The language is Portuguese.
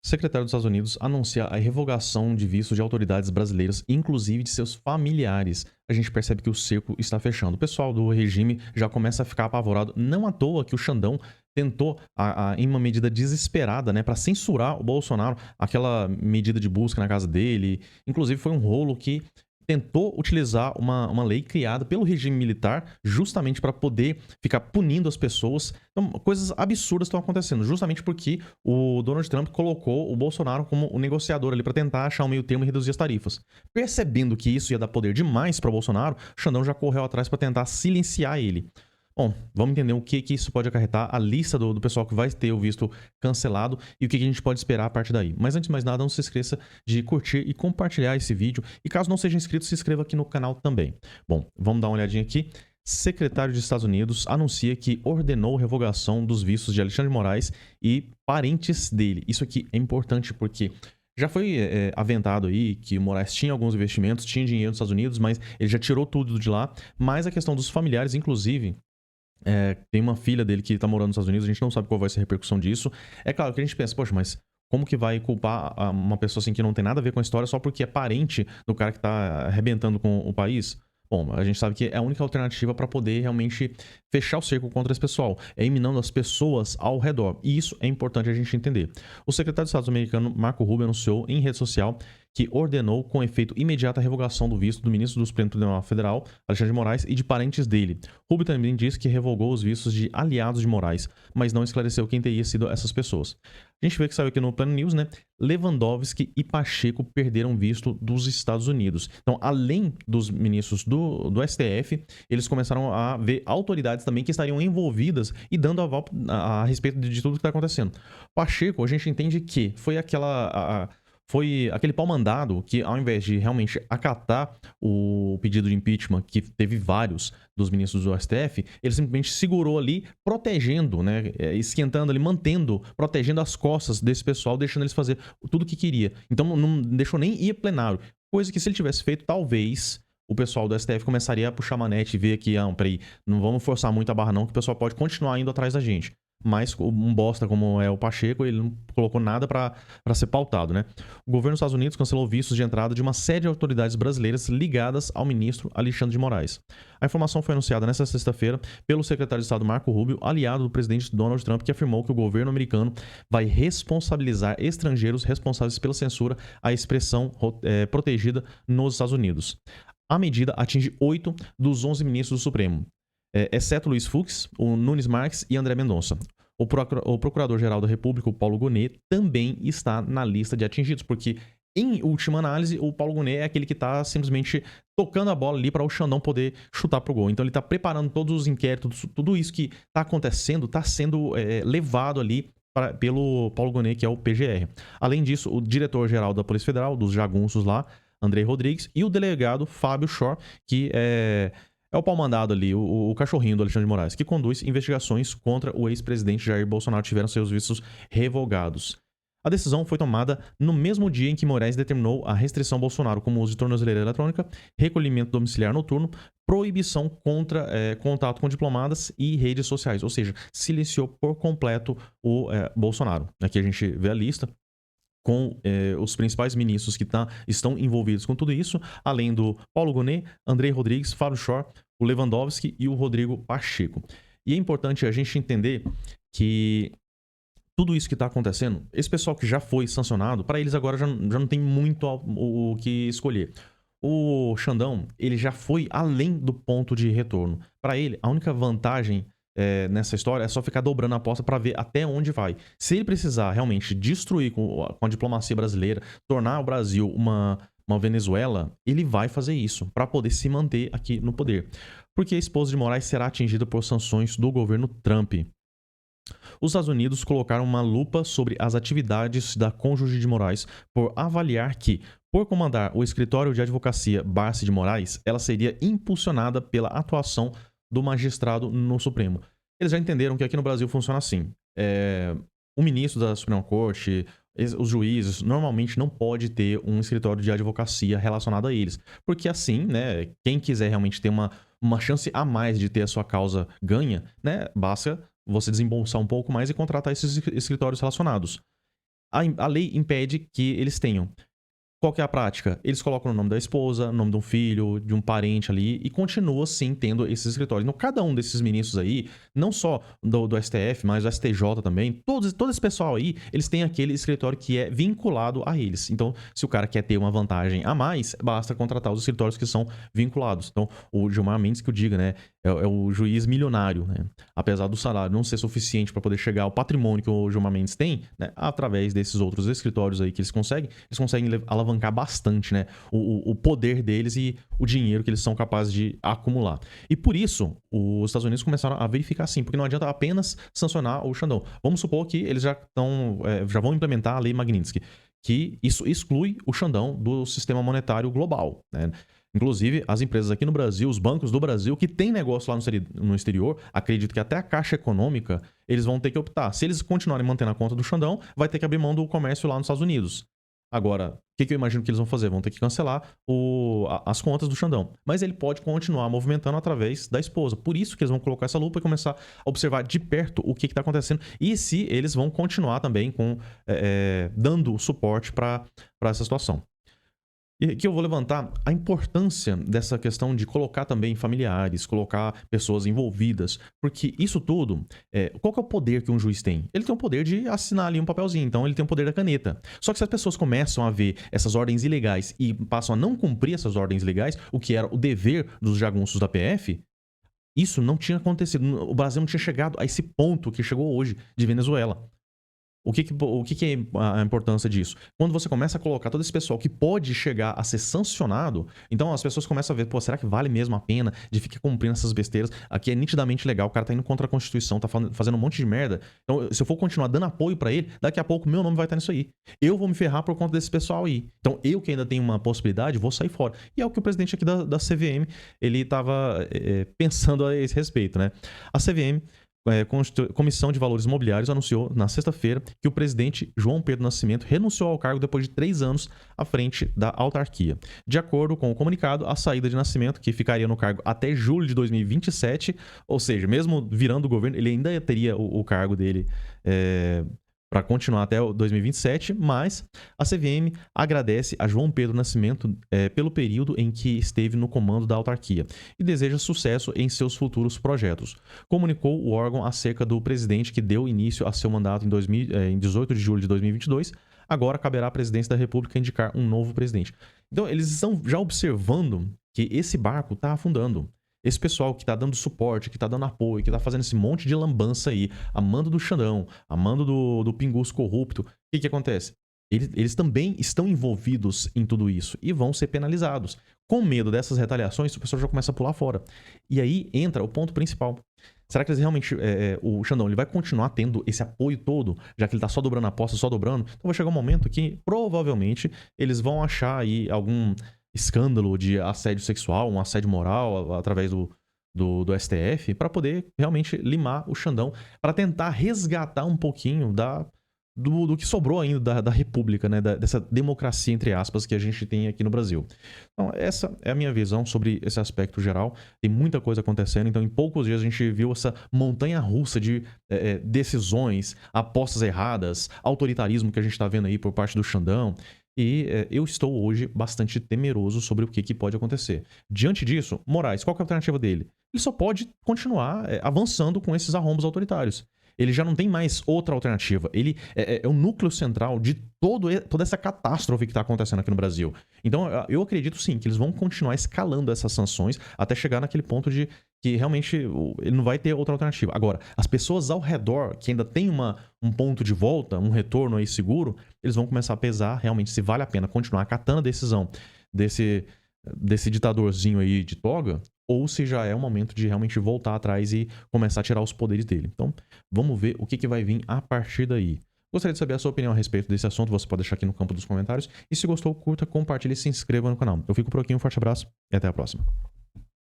Secretário dos Estados Unidos anuncia a revogação de visto de autoridades brasileiras, inclusive de seus familiares. A gente percebe que o cerco está fechando. O pessoal do regime já começa a ficar apavorado. Não à toa que o Xandão tentou, em uma medida desesperada, né, para censurar o Bolsonaro, aquela medida de busca na casa dele. Inclusive, foi um rolo que tentou utilizar uma lei criada pelo regime militar justamente para poder ficar punindo as pessoas. Então, coisas absurdas estão acontecendo, justamente porque o Donald Trump colocou o Bolsonaro como o negociador ali para tentar achar um meio termo e reduzir as tarifas. Percebendo que isso ia dar poder demais para o Bolsonaro, Xandão já correu atrás para tentar silenciar ele. Bom, vamos entender o que isso pode acarretar, a lista do pessoal que vai ter o visto cancelado e o que a gente pode esperar a partir daí. Mas antes de mais nada, não se esqueça de curtir e compartilhar esse vídeo. E caso não seja inscrito, se inscreva aqui no canal também. Bom, vamos dar uma olhadinha aqui. Secretário dos Estados Unidos anuncia que ordenou revogação dos vistos de Alexandre de Moraes e parentes dele. Isso aqui é importante porque já foi aventado aí que o Moraes tinha alguns investimentos, tinha dinheiro nos Estados Unidos, mas ele já tirou tudo de lá. Mas a questão dos familiares, inclusive, tem uma filha dele que tá morando nos Estados Unidos, a gente não sabe qual vai ser a repercussão disso. É claro que a gente pensa, poxa, mas como que vai culpar uma pessoa assim que não tem nada a ver com a história só porque é parente do cara que tá arrebentando com o país? Bom, a gente sabe que é a única alternativa para poder realmente fechar o cerco contra esse pessoal, é eliminando as pessoas ao redor. E isso é importante a gente entender. O secretário de Estado americano Marco Rubio anunciou em rede social que ordenou com efeito imediato a revogação do visto do ministro do Supremo Tribunal Federal, Alexandre de Moraes, e de parentes dele. Rubio também disse que revogou os vistos de aliados de Moraes, mas não esclareceu quem teria sido essas pessoas. A gente vê que saiu aqui no Plano News, né? Lewandowski e Pacheco perderam visto dos Estados Unidos. Então, além dos ministros do STF, eles começaram a ver autoridades também que estariam envolvidas e dando aval a respeito de tudo que está acontecendo. Pacheco, a gente entende que foi foi aquele pau mandado que, ao invés de realmente acatar o pedido de impeachment, que teve vários dos ministros do STF, ele simplesmente segurou ali, protegendo, né, esquentando ali, mantendo, protegendo as costas desse pessoal, deixando eles fazer tudo o que queria. Então não deixou nem ir a plenário. Coisa que se ele tivesse feito, talvez o pessoal do STF começaria a puxar manete e ver aqui, peraí, não vamos forçar muito a barra não, que o pessoal pode continuar indo atrás da gente. Mas um bosta como é o Pacheco, ele não colocou nada para ser pautado, né? O governo dos Estados Unidos cancelou vistos de entrada de uma série de autoridades brasileiras ligadas ao ministro Alexandre de Moraes. A informação foi anunciada nesta sexta-feira pelo secretário de Estado Marco Rubio, aliado do presidente Donald Trump, que afirmou que o governo americano vai responsabilizar estrangeiros responsáveis pela censura à expressão protegida nos Estados Unidos. A medida atinge 8 dos 11 ministros do Supremo, exceto Luiz Fux, o Nunes Marques e André Mendonça. O Procurador-Geral da República, o Paulo Gonet, também está na lista de atingidos, porque, em última análise, o Paulo Gonet é aquele que está simplesmente tocando a bola ali para o Xandão poder chutar pro gol. Então ele está preparando todos os inquéritos, tudo isso que está acontecendo, está sendo levado ali pelo Paulo Gonet, que é o PGR. Além disso, o diretor-geral da Polícia Federal, dos jagunços lá, Andrei Rodrigues, e o delegado Fábio Shor, que é o pau-mandado ali, o cachorrinho do Alexandre de Moraes, que conduz investigações contra o ex-presidente Jair Bolsonaro, tiveram seus vistos revogados. A decisão foi tomada no mesmo dia em que Moraes determinou a restrição ao Bolsonaro, como uso de tornozeleira eletrônica, recolhimento domiciliar noturno, proibição contra contato com diplomatas e redes sociais, ou seja, silenciou por completo o Bolsonaro. Aqui a gente vê a lista com os principais ministros que estão envolvidos com tudo isso, além do Paulo Gonet, Andrei Rodrigues, Fábio Shor, o Lewandowski e o Rodrigo Pacheco. E é importante a gente entender que tudo isso que está acontecendo, esse pessoal que já foi sancionado, para eles agora já não tem muito o que escolher. O Xandão, ele já foi além do ponto de retorno. Para ele, a única vantagem nessa história é só ficar dobrando a aposta para ver até onde vai. Se ele precisar realmente destruir com a diplomacia brasileira, tornar o Brasil uma Venezuela, ele vai fazer isso para poder se manter aqui no poder. Porque a esposa de Moraes será atingida por sanções do governo Trump. Os Estados Unidos colocaram uma lupa sobre as atividades da cônjuge de Moraes por avaliar que, por comandar o escritório de advocacia Barsi de Moraes, ela seria impulsionada pela atuação do magistrado no Supremo. Eles já entenderam que aqui no Brasil funciona assim. O ministro da Suprema Corte, os juízes, normalmente não pode ter um escritório de advocacia relacionado a eles. Porque assim, né, quem quiser realmente ter uma chance a mais de ter a sua causa ganha, né, basta você desembolsar um pouco mais e contratar esses escritórios relacionados. a lei impede que eles tenham. Qual que é a prática? Eles colocam o nome da esposa, o nome de um filho, de um parente ali e continua sim tendo esses escritórios. Então, cada um desses ministros aí, não só do STF, mas do STJ também, todo esse pessoal aí, eles têm aquele escritório que é vinculado a eles. Então, se o cara quer ter uma vantagem a mais, basta contratar os escritórios que são vinculados. Então, o Gilmar Mendes que eu diga, né, é o juiz milionário, né? Apesar do salário não ser suficiente para poder chegar ao patrimônio que o Gilmar Mendes tem, né, através desses outros escritórios aí que eles conseguem alavancar bastante, né, o poder deles e o dinheiro que eles são capazes de acumular. E por isso, os Estados Unidos começaram a verificar assim, porque não adianta apenas sancionar o Xandão. Vamos supor que eles já vão implementar a lei Magnitsky, que isso exclui o Xandão do sistema monetário global, né? Inclusive, as empresas aqui no Brasil, os bancos do Brasil, que têm negócio lá no exterior, acredito que até a Caixa Econômica, eles vão ter que optar. Se eles continuarem mantendo a conta do Xandão, vai ter que abrir mão do comércio lá nos Estados Unidos. Agora, o que eu imagino que eles vão fazer? Vão ter que cancelar as contas do Xandão. Mas ele pode continuar movimentando através da esposa. Por isso que eles vão colocar essa lupa e começar a observar de perto o que está acontecendo. E se eles vão continuar também dando suporte para essa situação. E aqui eu vou levantar a importância dessa questão de colocar também familiares, colocar pessoas envolvidas, porque isso tudo, qual que é o poder que um juiz tem? Ele tem o poder de assinar ali um papelzinho, então ele tem o poder da caneta. Só que se as pessoas começam a ver essas ordens ilegais e passam a não cumprir essas ordens legais, o que era o dever dos jagunços da PF, isso não tinha acontecido. O Brasil não tinha chegado a esse ponto que chegou hoje de Venezuela. O que é a importância disso? Quando você começa a colocar todo esse pessoal que pode chegar a ser sancionado, então as pessoas começam a ver, pô, será que vale mesmo a pena de ficar cumprindo essas besteiras? Aqui é nitidamente legal, o cara tá indo contra a Constituição, tá fazendo um monte de merda. Então, se eu for continuar dando apoio pra ele, daqui a pouco meu nome vai estar nisso aí. Eu vou me ferrar por conta desse pessoal aí. Então, eu que ainda tenho uma possibilidade, vou sair fora. E é o que o presidente aqui da CVM, ele tava pensando a esse respeito, né? A CVM... Comissão de Valores Imobiliários anunciou na sexta-feira que o presidente João Pedro Nascimento renunciou ao cargo depois de 3 anos à frente da autarquia. De acordo com o comunicado, a saída de Nascimento, que ficaria no cargo até julho de 2027, ou seja, mesmo virando o governo, ele ainda teria o cargo dele para continuar até 2027, mas a CVM agradece a João Pedro Nascimento pelo período em que esteve no comando da autarquia e deseja sucesso em seus futuros projetos. Comunicou o órgão acerca do presidente que deu início a seu mandato em 18 de julho de 2022. Agora caberá à presidência da República indicar um novo presidente. Então, eles estão já observando que esse barco está afundando. Esse pessoal que tá dando suporte, que tá dando apoio, que tá fazendo esse monte de lambança aí, amando do Xandão, amando do Pinguço corrupto, o que acontece? Eles também estão envolvidos em tudo isso e vão ser penalizados. Com medo dessas retaliações, o pessoal já começa a pular fora. E aí entra o ponto principal. Será que eles realmente, o Xandão, ele vai continuar tendo esse apoio todo, já que ele tá só dobrando a aposta, só dobrando? Então vai chegar um momento que, provavelmente, eles vão achar aí algum escândalo de assédio sexual, um assédio moral através do STF, para poder realmente limar o Xandão, para tentar resgatar um pouquinho do que sobrou ainda da República, né? Dessa democracia, entre aspas, que a gente tem aqui no Brasil. Então, essa é a minha visão sobre esse aspecto geral. Tem muita coisa acontecendo, então em poucos dias a gente viu essa montanha-russa de decisões, apostas erradas, autoritarismo que a gente está vendo aí por parte do Xandão. E eu estou hoje bastante temeroso sobre o que pode acontecer. Diante disso, Moraes, qual que é a alternativa dele? Ele só pode continuar avançando com esses arrombos autoritários. Ele já não tem mais outra alternativa. Ele é o núcleo central de toda essa catástrofe que está acontecendo aqui no Brasil. Então, eu acredito sim que eles vão continuar escalando essas sanções até chegar naquele ponto de que realmente ele não vai ter outra alternativa. Agora, as pessoas ao redor, que ainda tem um ponto de volta, um retorno aí seguro, eles vão começar a pesar realmente se vale a pena continuar acatando a decisão desse ditadorzinho aí de toga, ou se já é o momento de realmente voltar atrás e começar a tirar os poderes dele. Então, vamos ver o que vai vir a partir daí. Gostaria de saber a sua opinião a respeito desse assunto, você pode deixar aqui no campo dos comentários. E se gostou, curta, compartilhe e se inscreva no canal. Eu fico por aqui, um forte abraço e até a próxima.